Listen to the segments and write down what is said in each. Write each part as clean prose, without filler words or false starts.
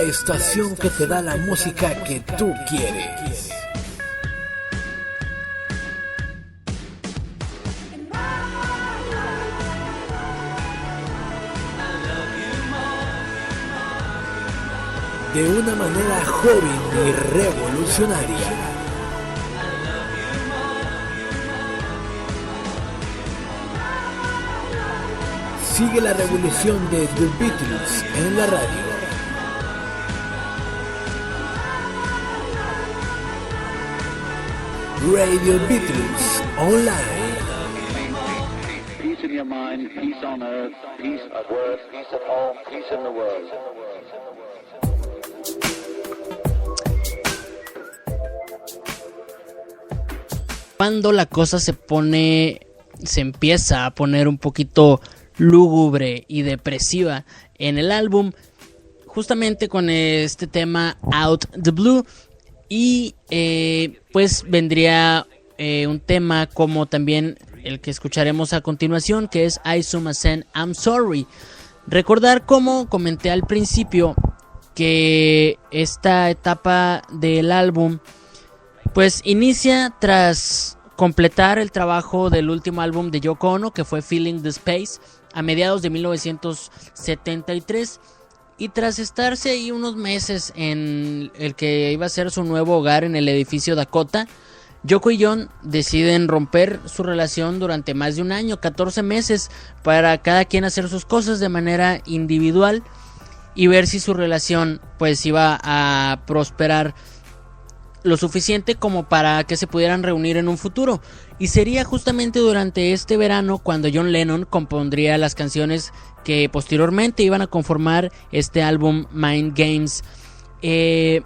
la estación que te da la música que tú quieres. De una manera joven y revolucionaria. Sigue la revolución de The Beatles en la radio. Radio Beatles Online. Peace in your mind, peace on earth, peace at work, peace at home, peace in the world. Cuando la cosa se empieza a poner un poquito lúgubre y depresiva en el álbum, justamente con este tema Out the Blue, y pues vendría un tema como también el que escucharemos a continuación, que es I Sumasen I'm Sorry. Recordar, como comenté al principio, que esta etapa del álbum pues inicia tras completar el trabajo del último álbum de Yoko Ono, que fue Feeling the Space, a mediados de 1973, y tras estarse ahí unos meses en el que iba a ser su nuevo hogar en el edificio Dakota, Yoko y John deciden romper su relación durante más de un año, 14 meses, para cada quien hacer sus cosas de manera individual y ver si su relación pues iba a prosperar lo suficiente como para que se pudieran reunir en un futuro. Y sería justamente durante este verano cuando John Lennon compondría las canciones que posteriormente iban a conformar este álbum Mind Games. Es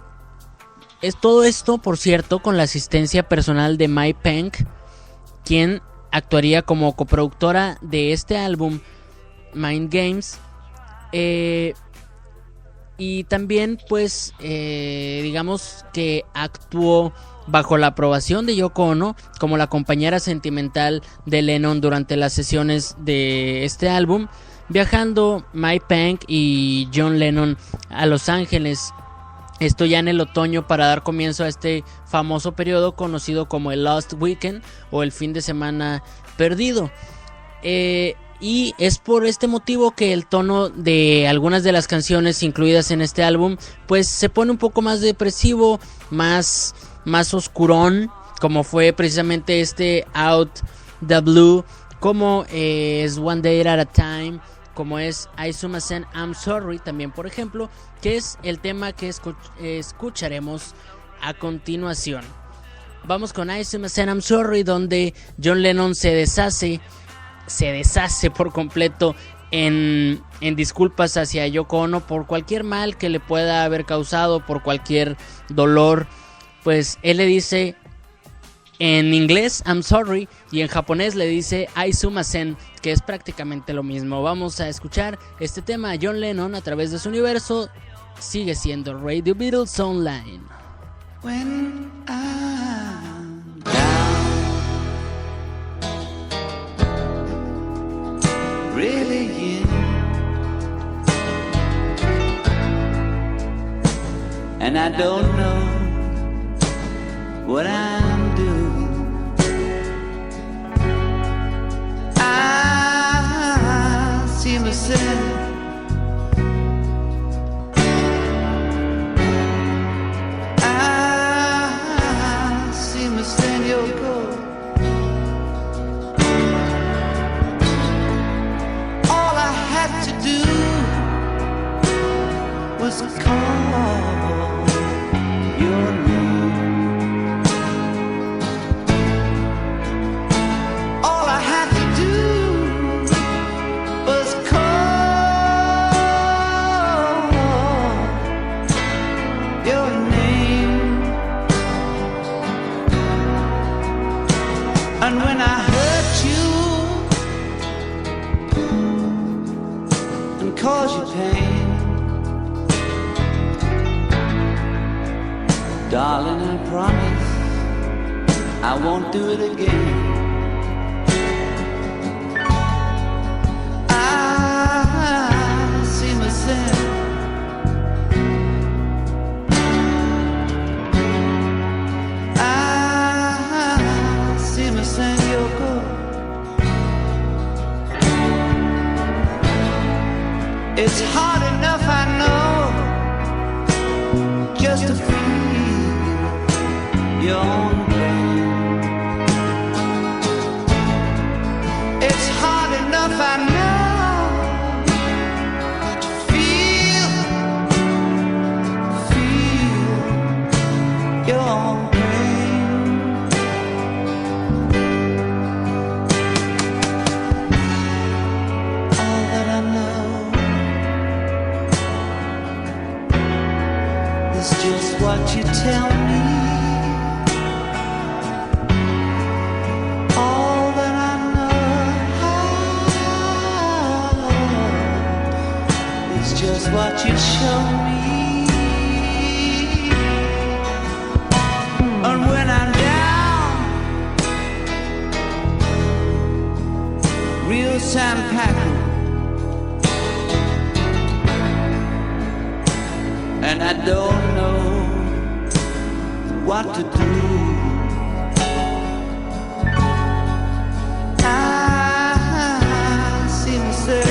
todo esto, por cierto, con la asistencia personal de Mai Peng, quien actuaría como coproductora de este álbum Mind Games. Y también pues digamos que actuó bajo la aprobación de Yoko Ono como la compañera sentimental de Lennon durante las sesiones de este álbum, viajando Mai Peng y John Lennon a Los Ángeles, esto ya en el otoño, para dar comienzo a este famoso periodo conocido como el Lost Weekend o el fin de semana perdido. Y es por este motivo que el tono de algunas de las canciones incluidas en este álbum pues se pone un poco más depresivo, más oscurón, como fue precisamente este Out the Blue, como es One Day at a Time, como es I Sumasen I'm Sorry también, por ejemplo, que es el tema que escucharemos a continuación. Vamos con I Sumasen I'm Sorry, donde John Lennon se deshace por completo en disculpas hacia Yoko Ono por cualquier mal que le pueda haber causado, por cualquier dolor. Pues él le dice en inglés I'm sorry y en japonés le dice I sumasen, que es prácticamente lo mismo. Vamos a escuchar este tema a John Lennon a través de su universo. Sigue siendo Radio Beatles Online. When I'm down, really in, and I don't know what I'm doing. I see myself was call your name. All I had to do was call your name. And when I hurt you and caused you pain, darling, I promise I won't do it again. I see myself to feel your own pain. It's hard enough, I know, to feel your own pain. All that I know is just what you tell me. All that I know is just what you show me. And when I'm down, real sandpacking, and I don't know what to do, I see myself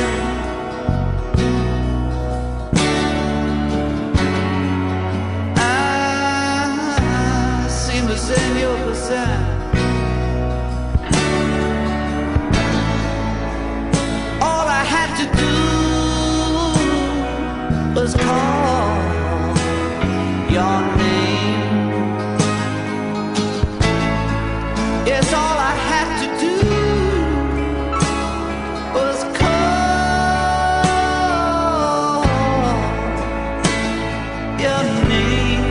in your percent. All I had to do was call your name. Yes, all I had to do was call your name.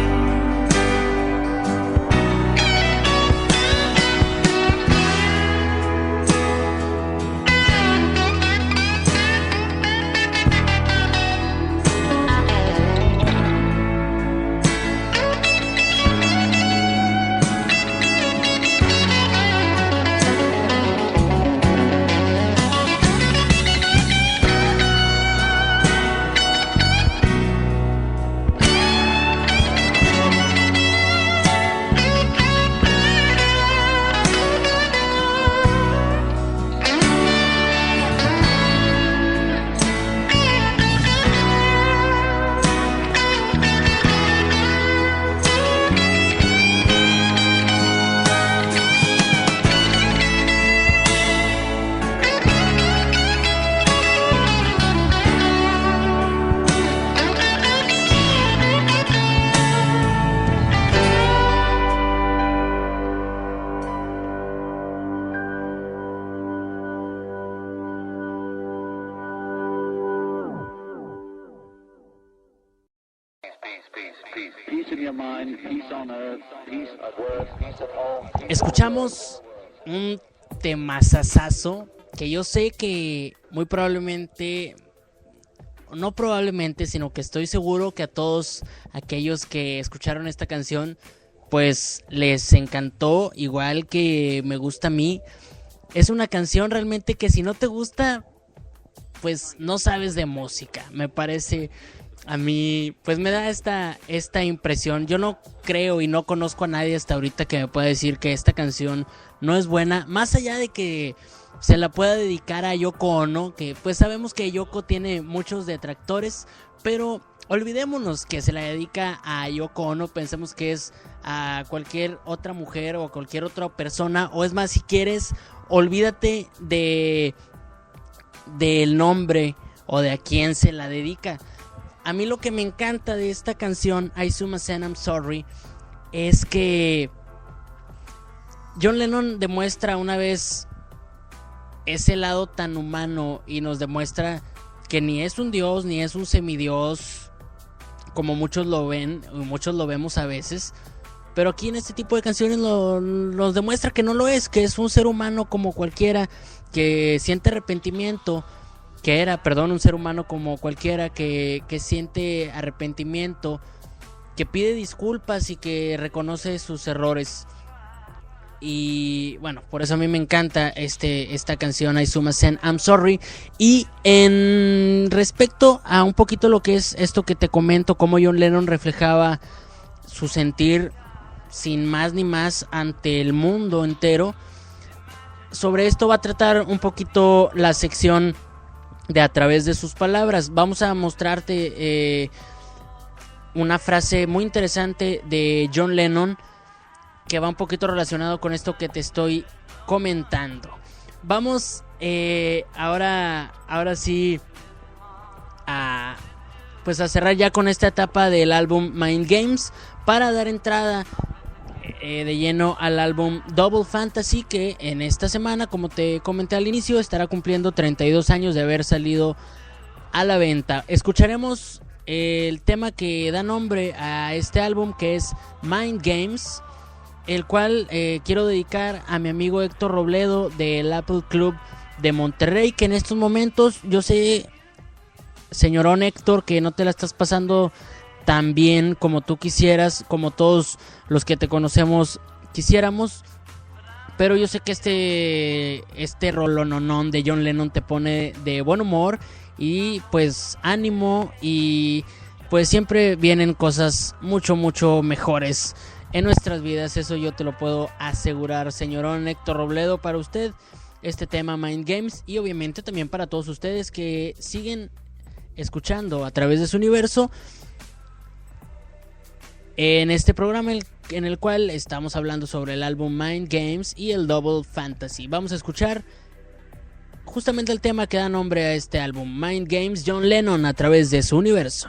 Peace in your mind, peace on earth, peace at work, peace at home. Escuchamos un temazazazo que yo sé que muy probablemente, no probablemente, sino que estoy seguro que a todos aquellos que escucharon esta canción pues les encantó, igual que me gusta a mí. Es una canción realmente que si no te gusta, pues no sabes de música, me parece. A mí, pues me da esta impresión. Yo no creo y no conozco a nadie hasta ahorita que me pueda decir que esta canción no es buena. Más allá de que se la pueda dedicar a Yoko Ono, que pues sabemos que Yoko tiene muchos detractores, pero olvidémonos que se la dedica a Yoko Ono. Pensemos que es a cualquier otra mujer o a cualquier otra persona. O es más, si quieres, olvídate del nombre o de a quién se la dedica. A mí lo que me encanta de esta canción, I Sumasen I'm Sorry, es que John Lennon demuestra una vez ese lado tan humano y nos demuestra que ni es un dios ni es un semidios como muchos lo ven, muchos lo vemos a veces, pero aquí en este tipo de canciones nos demuestra que no lo es, que es un ser humano como cualquiera, que siente arrepentimiento, un ser humano como cualquiera que siente arrepentimiento, que pide disculpas y que reconoce sus errores. Y bueno, por eso a mí me encanta esta canción I Sumasen I'm Sorry. Y en respecto a un poquito lo que es esto que te comento, cómo John Lennon reflejaba su sentir sin más ni más ante el mundo entero, sobre esto va a tratar un poquito la sección de A Través de Sus Palabras. Vamos a mostrarte una frase muy interesante de John Lennon que va un poquito relacionado con esto que te estoy comentando. Vamos ahora sí a cerrar ya con esta etapa del álbum Mind Games para dar entrada de lleno al álbum Double Fantasy, que en esta semana, como te comenté al inicio, estará cumpliendo 32 años de haber salido a la venta. Escucharemos el tema que da nombre a este álbum, que es Mind Games, el cual quiero dedicar a mi amigo Héctor Robledo del Apple Club de Monterrey, que en estos momentos yo sé, señorón Héctor, que no te la estás pasando tan bien como tú quisieras, como todos los que te conocemos quisiéramos, pero yo sé que este rolononón de John Lennon te pone de buen humor y pues ánimo, y pues siempre vienen cosas mucho mejores en nuestras vidas, eso yo te lo puedo asegurar, señorón Héctor Robledo. Para usted este tema Mind Games, y obviamente también para todos ustedes que siguen escuchando a través de su universo en este programa en el cual estamos hablando sobre el álbum Mind Games y el Double Fantasy. Vamos a escuchar justamente el tema que da nombre a este álbum, Mind Games, John Lennon a través de su universo.